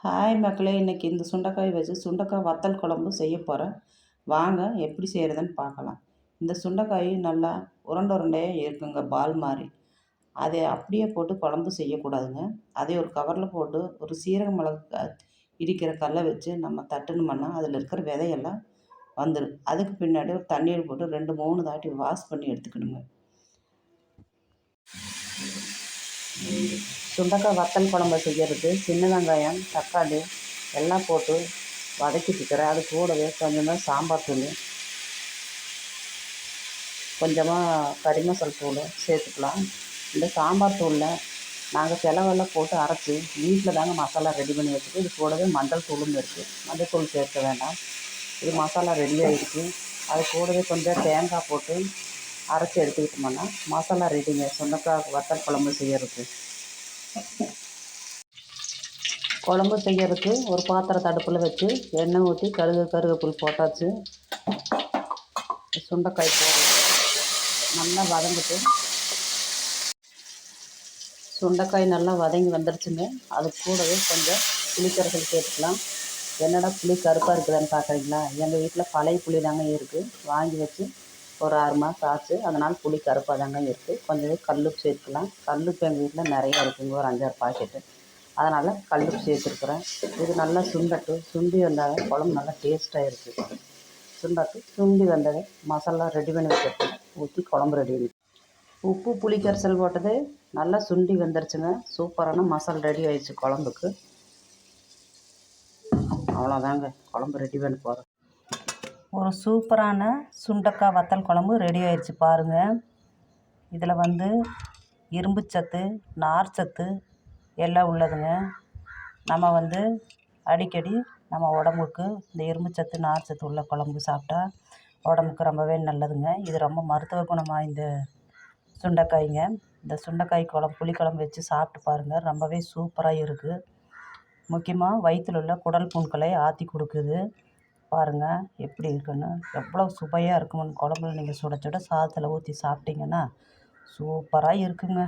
Hi மக்களே! இன்றைக்கி இந்த சுண்டைக்காய் வச்சு சுண்டைக்காய் வத்தல் குழம்பு செய்ய போகிறேன். வாங்க எப்படி செய்கிறதுன்னு பார்க்கலாம். இந்த சுண்டைக்காய் நல்லா உருண்டை உருண்டையாக இருக்குங்க, பால் மாதிரி. அதை அப்படியே போட்டு குழம்பு செய்யக்கூடாதுங்க. அதை ஒரு கவரில் போட்டு ஒரு சீரக மிளகு இடிக்கிற கல்லை வச்சு நம்ம தட்டுனோம்னா அதில் இருக்கிற விதையெல்லாம் வந்துடும். அதுக்கு பின்னாடி ஒரு தண்ணீர் போட்டு 2, 3 தாட்டி வாஷ் பண்ணி எடுத்துக்கணுங்க. சுண்டைக்காய் வத்தல் குழம்பு செய்கிறது சின்ன வெங்காயம், தக்காளி எல்லாம் போட்டு வதக்கிட்டுக்கிறேன். அது கூடவே கொஞ்சமாக சாம்பார் தூள், கொஞ்சமாக கறி மசாலா தூள் சேர்த்துக்கலாம். இந்த சாம்பார் தூளில் நாங்கள் செலவெல்லாம் போட்டு அரைச்சி வீட்டில் தாங்க மசாலா ரெடி பண்ணி வச்சுட்டு, இது கூடவே மஞ்சள் தூளும் இருக்குது. மஞ்சள் தூள் சேர்க்க வேண்டாம். இது மசாலா ரெடி ஆகிடுச்சு. அது கூடவே கொஞ்சம் தேங்காய் போட்டு அரைச்சி எடுத்துக்கிட்டோம்னா மசாலா ரெடிங்க சுண்டைக்காய் வத்தல் குழம்பு செய்யறதுக்கு. குழம்பு செய்யறதுக்கு ஒரு பாத்திரத்தை அடுப்பில் வச்சு எண்ணெய் ஊற்றி கருவேப்பிலை போட்டாச்சு. சுண்டைக்காய் போட்டு நல்லா வதங்கிட்டு, சுண்டைக்காய் நல்லா வதங்கி வந்துடுச்சுங்க. அது கூடவே கொஞ்சம் புளிக்கரைசல் சேர்த்துக்கலாம். என்னடா புளி கருப்பாக இருக்குதான்னு பார்க்குறீங்களா? எங்கள் வீட்டில் பழைய புளி தாங்க இருக்குது. வாங்கி வச்சு ஒரு 6 மாதம் ஆச்சு. அதனால் புளி கருப்பாக தாங்க இருக்குது. கொஞ்சமே கல்லுப்பு சேர்த்துக்கலாம். கல்லுப்பு எங்கள் வீட்டில் நிறையா இருக்குங்க, ஒரு 5, 6 பாக்கெட்டு. அதனால் கல்லுப்பு சேர்த்துருக்குறேன். இது நல்லா சுண்டி வந்தால் குழம்பு நல்லா டேஸ்ட்டாக இருக்குது. சுண்டி வந்ததை மசாலா ரெடி பண்ணி வச்சுருக்கேன், ஊற்றி குழம்பு ரெடி பண்ணி உப்பு புளி கரைசல் போட்டது நல்லா சுண்டி வந்துருச்சுங்க. சூப்பரான மசாலா ரெடி ஆயிடுச்சு குழம்புக்கு. அவ்வளோதாங்க, குழம்பு ரெடி பண்ணி போகிறோம். ஒரு சூப்பரான சுண்டைக்காய் வத்தல் குழம்பு ரெடி ஆயிடுச்சு பாருங்கள். இதில் இரும்பு சத்து, நார் சத்து எல்லாம் உள்ளதுங்க. நம்ம அடிக்கடி நம்ம உடம்புக்கு இந்த இரும்பு சத்து, நார் சத்து உள்ள குழம்பு சாப்பிட்டா உடம்புக்கு ரொம்பவே நல்லதுங்க. இது ரொம்ப மருத்துவ குணம் வாய்ந்த சுண்டைக்காய்ங்க. இந்த சுண்டைக்காய் புளிக்குழம்பு வச்சு சாப்பிட்டு பாருங்கள், ரொம்பவே சூப்பராக இருக்குது. முக்கியமாக வயிற்றில் உள்ள குடல் புண்களை ஆற்றி கொடுக்குது. பாருங்கள் எப்படி இருக்குன்னு, எவ்வளோ சுவையாக இருக்குன்னு. குழம்புல நீங்கள் சுட சுட சாதத்தில் ஊற்றி சாப்பிட்டிங்கன்னா சூப்பராக இருக்குங்க.